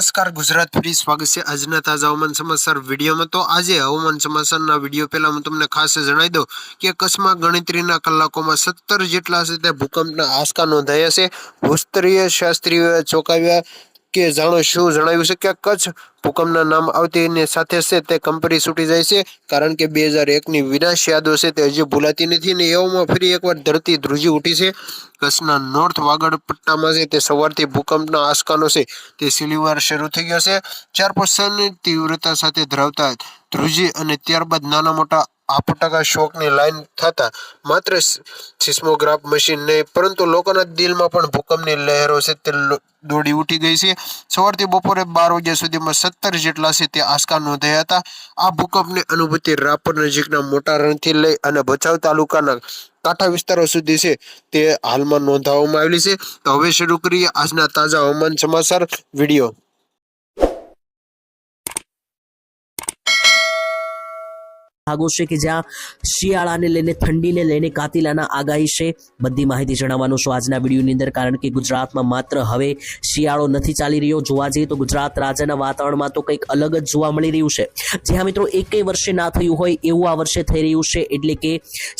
नमस्कार गुजरात फ्री स्वागत है आजना ताजा हवामान समाचार वीडियो में। तो आज हवामान समाचार वीडियो पहला हूँ तमने खास जणावी दूं कि कच्छ में गणतरीना कलाकों 17 जेटला भूकंपना आंचका नोंधाया है। भूस्तरीय शास्त्रीओए चौंकाव्या के जाणो शुं जणाव्युं छे कि कच्छ भूकंपना नाम आवतीनी साथे से ते कंपनी छूटी जाय छे, कारण के 2001 ની વિનાશ યાદો છે તે હજી ભૂલાતી નથી ને એવામાં ફરી એકવાર ધરતી ધ્રુજી ઉઠી છે। કચ્છના નોર્થ વાગડ પટ્ટામાં છે તે સવારથી ભૂકંપના આંચકાનો છે તે સિલીવાર શરૂ થઈ ગયો છે। 4.7ની તીવ્રતા સાથે ધરાવતા ધ્રુજી અને ત્યારબાદ નાના મોટા આપટકા શોકની લાઈન થતા માત્ર સિસ્મોગ્રાફ મશીન નહીં પરંતુ લોકોના દિલમાં પણ ભૂકંપની લહેરો છે તે દોડી ઉઠી ગઈ છે। સવારથી બપોરે 12 વાગ્યા સુધીમાં 17 જેટલા છે તે આંચકા નોંધાયા હતા। આ ભૂકંપની અનુભૂતિ રાપર નજીકના મોટા રણથી લઈ અને ભચાઉ તાલુકાના કાંઠા વિસ્તારો સુધી છે તે હાલમાં નોંધાવવામાં આવેલી છે। તો હવે શરૂ કરીએ આજના તાજા હવામાન સમાચાર વિડીયો। भागों से कि ज्यां शियाळाने लईने ठंडीने लईने कातिलाना आगाही छे बधी माहिती जणाववानो छुं आजना विडियोनी अंदर। कारण के गुजरात में मात्र हवे शियाळो नथी चाली रह्यो। जोवा जईए तो गुजरात राज्यना वातावरणमां तो कंईक अलग ज जोवा मळी रह्युं छे। जे हाँ मित्रों एकेय वर्षे ना थयुं होय एवुं आ वर्षे थई रह्युं छे। एटले के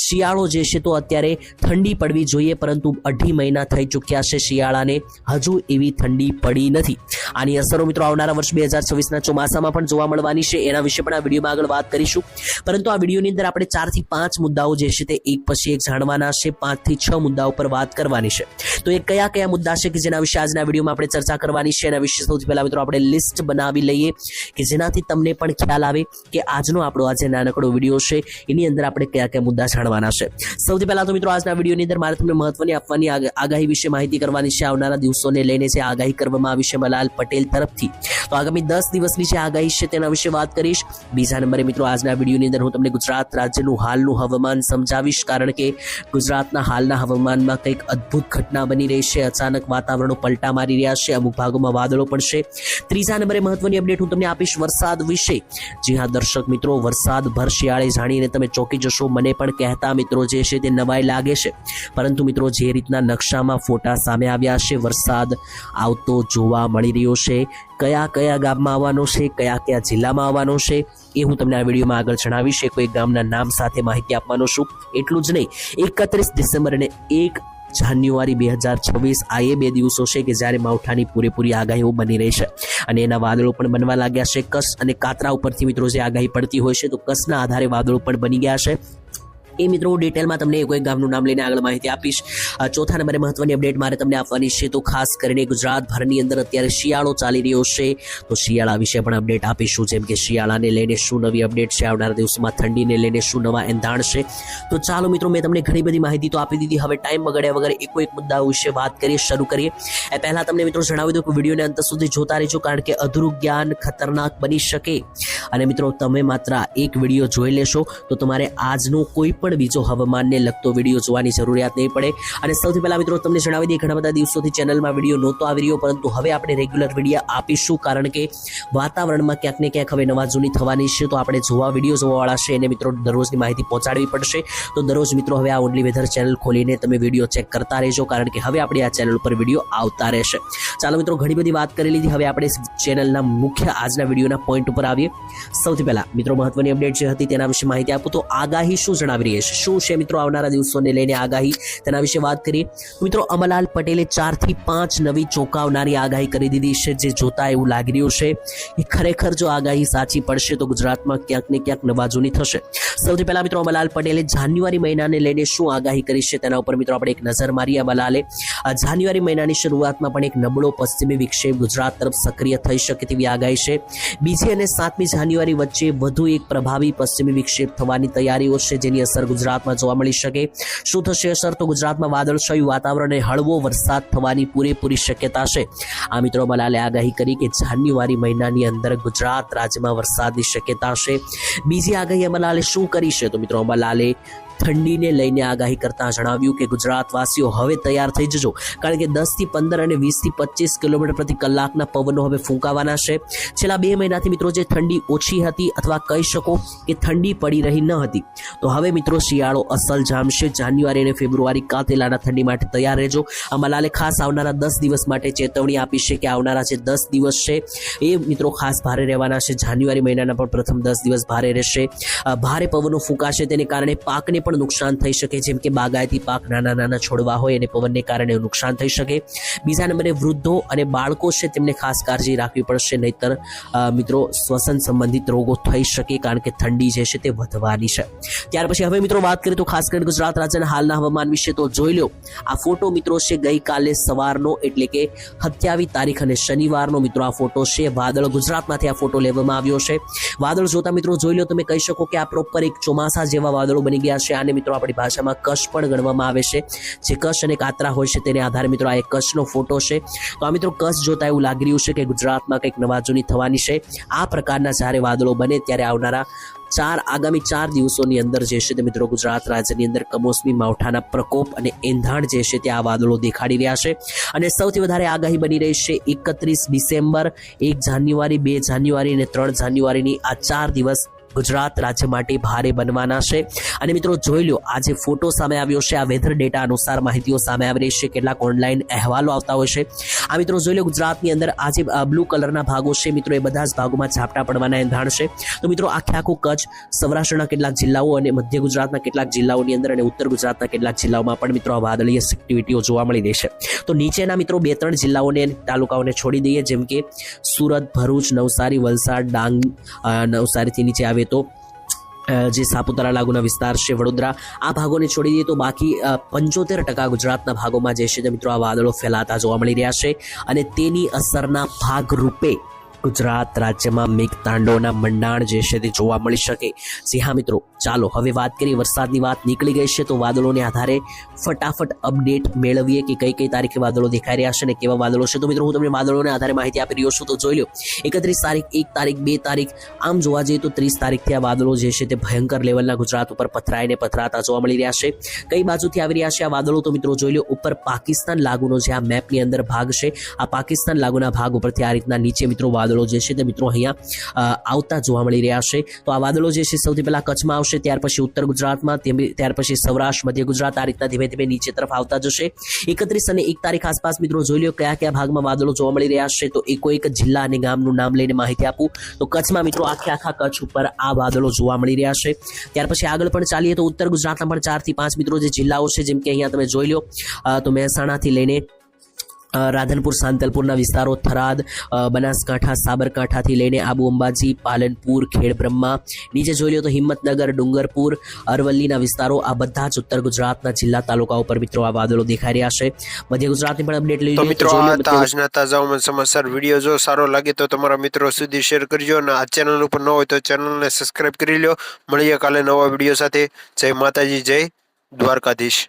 शियाळो जे छे तो अत्यारे ठंडी पड़वी जोईए, परंतु 2.5 महीना थई चूक्या छे शियाळाने, हजू एवी ठंडी पड़ी नथी। आनी असरो मित्रों आवनारा वर्ष 2026 ना ચોમાસામાં પણ જોવા મળવાની છે। એના વિશે પણ આ વિડીયોમાં આગળ વાત કરીશું। परंतु आ विडियोनी अंदर आपणे 4 થી 5 मुद्दाओ जे छे ते एक पछी एक जाणवाना छे। 5 થી 6 मुद्दाओ पर बात करवानी छे। तो ए कया कया मुद्दा छे के जेना विषे आजना विडियोमां आपणे चर्चा करवानी छे। एना विषे सौथी पहेला मित्रों आपणे लिस्ट बनावी लईए के जेनाथी तमने पण ख्याल आवे के आजनो आपणो आज नानकड़ो विडियो छे एनी अंदर आपणे कया कया मुद्दा जाणवाना छे। सौथी पहेला तो मित्रों आजना विडियोनी अंदर मारे तमने महत्वनी आपवानी आगाही विषे माहिती करवानी छे। आवनारा दिवसोने लईने जे आगाही करवामां आवी छे मलाल पटेल तरफथी, तो आगामी 10 દિવસની જે આગાહી છે તેના વિશે વાત કરીશ। બીજા નંબરે મિત્રો આજના વિડીયોની અંદર હું તમને ગુજરાત રાજ્યનું હાલનું હવામાન સમજાવીશ, કારણ કે ગુજરાતના હાલના હવામાનમાં કંઈક અદ્ભુત ઘટના બની રહી છે। અચાનક વાતાવરણો પલટા મારી રહ્યા છે, અમુક ભાગોમાં વાદળો પણ છે। ત્રીજા નંબરે મહત્વની અપડેટ હું તમને આપીશ વરસાદ વિશે। જી હા દર્શક મિત્રો, વરસાદ ભર શિયાળે જાણીને તમે ચોંકી જશો। મને પણ કહેતા મિત્રો જે છે તે નવાઈ લાગે છે, પરંતુ મિત્રો જે રીતના નકશામાં ફોટા સામે આવ્યા છે વરસાદ આવતો જોવા મળી રહ્યો છે। કયા કયા ગામમાં આવવાનો છે, કયા કયા જિલ્લામાં આવવાનો છે એ હું તમને આ વિડીયોમાં આગળ જણાવીશ। કોઈ ગામના નામ સાથે માહિતી આપવાનો છું। એટલું જ નહીં, 31 ડિસેમ્બર અને 1 જાન્યુઆરી 2026 આ એ 2 દિવસો છે કે જ્યારે માવઠાની પૂરેપૂરી આગાહીઓ બની રહી છે અને એના વાદળો પણ બનવા લાગ્યા છે। કચ્છ અને કાતરા ઉપરથી મિત્રો જે આગાહી પડતી હોય છે તો કચ્છના આધારે વાદળો પણ બની ગયા છે। એ મિત્રો ડિટેલમાં તમને કોઈ ગામનું નામ લઈને આગળ માહિતી આપીશ। ચોથા નંબરે મહત્વની અપડેટ મારે તમને આપવાની છે, તો ખાસ કરીને ગુજરાતભરની અંદર અત્યારે શિયાળો ચાલી રહ્યો છે તો શિયાળા વિશે પણ અપડેટ આપીશું। જેમ કે શિયાળાને લઈને શું નવી અપડેટ છે, આવનારા દિવસોમાં ઠંડીને લઈને શું નવા એંધાણ છે। તો ચાલો મિત્રો, મેં તમને ઘણી બધી માહિતી તો આપી દીધી। હવે ટાઈમ બગાડ્યા વગર એકો એક મુદ્દા વિશે વાત કરીએ, શરૂ કરીએ। એ પહેલાં તમને મિત્રો જણાવી દઉં કે વિડીયોને અંત સુધી જોતા રહેજો, કારણ કે અધૂરું જ્ઞાન ખતરનાક બની શકે। અને મિત્રો તમે માત્ર એક વિડીયો જોઈ લેશો તો તમારે આજનો કોઈ પણ બીજો હવામાનને લગતો વિડીયો જોવાની જરૂરિયાત નહીં પડે। અને સૌથી પહેલા મિત્રો તમને જણાવી દઈએ, ઘણા બધા દિવસોથી ચેનલમાં વિડીયો નહોતો આવી રહ્યો, પરંતુ હવે આપણે રેગ્યુલર વિડીયો આપીશું, કારણ કે વાતાવરણમાં ક્યાંક ને ક્યાંક હવે નવા જૂની થવાની છે। તો આપણે વિડીયો જોવાવાળા છે એને મિત્રો દરરોજની માહિતી પહોંચાડવી પડશે। તો દરરોજ મિત્રો હવે આ ઓનલી વેધર ચેનલ ખોલીને તમે વિડીયો ચેક કરતા રહેજો, કારણ કે હવે આપણી આ ચેનલ પર વિડીયો આવતા રહેશે। ચાલો મિત્રો, ઘણી બધી વાત કરી લીધી, હવે આપણે ચેનલના મુખ્ય આજના વિડીયોના પોઈન્ટ ઉપર આવીએ। સૌથી પહેલા મિત્રો મહત્વની અપડેટ જે હતી તેના વિશે માહિતી આપું તો આગાહી શું જણાવી રહી છે, શું છે મિત્રો આવનારા દિવસોને લઈને આગાહી, તેના વિશે વાત કરીએ। મિત્રો અમરલાલ પટેલે 4 થી 5 નવી ચોંકાવનારી આગાહી કરી દીધી છે, જે જોતા એવું લાગી રહ્યું છે એ ખરેખર જો આગાહી સાચી પડશે તો ગુજરાતમાં ક્યાંક ને ક્યાંક નવાજૂની થશે। સૌથી પહેલા મિત્રો અમરલાલ પટેલે જાન્યુઆરી મહિનાને લઈને શું આગાહી કરી છે તેના ઉપર મિત્રો આપણે એક નજર મારીએ। અમરલાલે જાન્યુઆરી મહિનાની શરૂઆતમાં પણ એક નબળો પશ્ચિમી વિક્ષેપ ગુજરાત તરફ સક્રિય થઈ શકે તેવી આગાહી છે। 2જી અને 7મી જાન્યુઆરી વચ્ચે વધુ એક પ્રભાવી પશ્ચિમી વિક્ષેપ થવાની તૈયારીઓ છે, જેની અસર ગુજરાતમાં જોવા મળી શકે। શું થશે અસર? તો ગુજરાતમાં વાદળછાયું વાતાવરણ અને હળવો વરસાદ થવાની પૂરેપૂરી શક્યતા છે। આ મિત્રો અમરલાલે આગાહી કરી કે જાન્યુઆરી મહિનાની અંદર ગુજરાત રાજ્યમાં વરસાદની શક્યતા છે। બીજી આગાહી અમરલાલે શું કરી છે? તો મિત્રો અમરલાલે ઠંડીને લઈને આગાહી કરતા જણાવ્યું કે ગુજરાતવાસીઓ હવે તૈયાર થઈ જજો, કારણ કે 10 થી 15 અને 20 થી 25 કિલોમીટર પ્રતિ કલાકના પવનો હવે ફૂંકાવાના છે. છેલ્લા 2 મહિનાથી મિત્રો જે ઠંડી ઓછી હતી અથવા કહી શકો કે ઠંડી પડી રહી ન હતી, તો હવે મિત્રો શિયાળો અસલ જામશે. જાન્યુઆરી અને ફેબ્રુઆરી કાતિલાના ઠંડી માટે તૈયાર રહેજો. અંબાલાલે ખાસ આવનારા 10 દિવસ માટે ચેતવણી આપી છે કે આવનારા જે 10 દિવસ છે એ મિત્રો ખાસ ભારે રહેવાના છે. જાન્યુઆરી મહિનાના પણ પ્રથમ 10 દિવસ ભારે રહેશે. ભારે પવનો ફૂંકાશે, તેને કારણે પાકને પણ નુકસાન થઈ શકે, જેમ કે બાગાયતી પાક, નાના નાના છોડવા હોય અને પવનને કારણે નુકસાન થઈ શકે. બીજા નંબરે વૃદ્ધો અને બાળકો છે તેમને ખાસ કાળજી રાખવી પડશે, નહીતર મિત્રો શ્વસન સંબંધિત રોગો થઈ શકે, કારણ કે ઠંડી જે છે તે વધવાની છે. ત્યાર પછી હવે મિત્રો વાત કરીએ તો ખાસ કરીને ગુજરાત રાજ્યના હાલના હવામાન વિશે તો જોઈ લો. આ ફોટો મિત્રો છે ગઈકાલે સવારનો, એટલે કે 27 તારીખ અને શનિવારનો મિત્રો આ ફોટો છે. વાદળ ગુજરાતમાંથી આ ફોટો લેવામાં આવ્યો છે. વાદળ જોતા મિત્રો જોઈ લો, તમે કહી શકો કે આ પ્રોપર એક ચોમાસા જેવા વાદળો બની ગયા છે. આને મિત્રો આપણી ભાષામાં કચ્છ પણ ગણવામાં આવે છે. જે કચ્છ અને કાતરા હોય છે તેને આધારે મિત્રો આ એક કચ્છનો ફોટો છે. તો આ મિત્રો કચ્છ જોતા એવું લાગી રહ્યું છે કે ગુજરાતમાં કંઈક નવાજૂની થવાની છે. આ પ્રકારના જ્યારે વાદળો બને ત્યારે આવનારા આગામી 4 દિવસોની અંદર જે છે તે મિત્રો ગુજરાત રાજ્યની અંદર કમોસમી માવઠાના પ્રકોપ અને એંધાણ જે છે તે આ વાદળો દેખાડી રહ્યા છે. અને સૌથી વધારે આગાહી બની રહી છે 31 ડિસેમ્બર, 1 જાન્યુઆરી, 2 જાન્યુઆરી અને 3 જાન્યુઆરીની. આ 4 દિવસ ગુજરાત રાજ્ય માટે ભારે બનવાના છે. અને મિત્રો જોઈ લો, આ જે ફોટો સામે આવ્યો છે આ વેધર ડેટા અનુસાર માહિતીઓ સામે આવી રહી છે. કેટલાક ઓનલાઈન અહેવાલો આવતા હોય છે. આ મિત્રો જોઈ લો, ગુજરાતની અંદર આ જે બ્લુ કલરના ભાગો છે મિત્રો, એ બધા જ ભાગોમાં ઝાપટા પડવાના એંધાણ છે. તો મિત્રો આખે આખું કચ્છ, સૌરાષ્ટ્રના કેટલાક જિલ્લાઓ અને મધ્ય ગુજરાતના કેટલાક જિલ્લાઓની અંદર અને ઉત્તર ગુજરાતના કેટલાક જિલ્લાઓમાં પણ મિત્રો આ વાદળીય એક્ટિવિટીઓ જોવા મળી રહી છે. તો નીચેના મિત્રો 2-3 જિલ્લાઓને તાલુકાઓને છોડી દઈએ, જેમ કે સુરત, ભરૂચ, નવસારી, વલસાડ, ડાંગ, નવસારીથી નીચે આવે તો જે સાપુતારા લાગુના વિસ્તાર છે, વડોદરા, આ ભાગોને છોડી દઈએ તો બાકી 75% ગુજરાતના ભાગોમાં જે છે તે મિત્રો આ વાદળો ફેલાતા જોવા મળી રહ્યા છે. અને તેની અસરના ભાગરૂપે ગુજરાત રાજ્યમાં મેઘતાંડવના મંડાણ જે છે તે જોવા મળી શકે. જી હા મિત્રો, ચાલો હવે વાત કરીએ. વરસાદની વાત નીકળી ગઈ છે તો વાદળોને આધારે ફટાફટ અપડેટ મેળવીએ કે કઈ કઈ તારીખે વાદળો દેખાઈ રહ્યા છે અને કેવા વાદળો છે. તો મિત્રો હું તમને વાદળોને આધારે માહિતી આપી રહ્યો છું. તો જોઈ લો, 31 તારીખ, 1 તારીખ, 2 તારીખ, આમ જોવા જઈએ તો 30 તારીખથી આ વાદળો જે છે તે ભયંકર લેવલના ગુજરાત ઉપર પથરાઈને પથરાતા જોવા મળી રહ્યા છે. કઈ બાજુથી આવી રહ્યા છે આ વાદળો? તો મિત્રો જોઈ લો, ઉપર પાકિસ્તાન લાગુનો જે આ મેપની અંદર ભાગ છે, આ પાકિસ્તાન લાગુના ભાગ ઉપરથી આ રીતના નીચે મિત્રો વાદળો જે છે તે મિત્રો અહીંયા આવતા જોવા મળી રહ્યા છે. તો આ વાદળો જે છે સૌથી પહેલા કચ્છમાં આવશે, ત્યાર પછી ઉત્તર ગુજરાતમાં, ત્યાર પછી સૌરાષ્ટ્ર, મધ્ય ગુજરાત, આ રીતના ધીમે ધીમે નીચે તરફ આવતા જશે. 31 અને 1 તારીખ આસપાસ મિત્રો જોઈ લો કયા કયા ભાગમાં વાદળો જોવા મળી રહ્યા છે. તો એક જિલ્લા અને ગામનું નામ લઈને માહિતી આપું તો કચ્છમાં મિત્રો આખા કચ્છ ઉપર આ વાદળો જોવા મળી રહ્યા છે. ત્યાર પછી આગળ પણ ચાલીએ તો ઉત્તર ગુજરાતના પણ 4 થી 5 મિત્રો જે જિલ્લાઓ છે, જેમ કે અહીંયા તમે જોઈ લો તો મહેસાણાથી લઈને રાધનપુર, સાંતલપુરના વિસ્તારો, થરાદ, બનાસકાંઠા, સાબરકાંઠાથી લઈને આબુ અંબાજી, પાલનપુર, ખેડબ્રહ્મા, નીચે જોઈ લો તો હિંમતનગર, ડુંગરપુર, અરવલ્લીના વિસ્તારો, આ બધા જ ઉત્તર ગુજરાતના જિલ્લા તાલુકા ઉપર મિત્રો આ વાદળો દેખાઈ રહ્યા છે. મધ્ય ગુજરાતની પણ અપડેટ લઈ તો મિત્રો આજના તાજા સમાચાર. વિડીયો જો સારો લાગે તો તમારા મિત્રો સુધી શેર કરજો અને આ ચેનલ ઉપર ન હોય તો ચેનલને સબસ્ક્રાઇબ કરી લો. મળીએ કાલે નવા વિડીયો સાથે. જય માતાજી, જય દ્વારકાધીશ.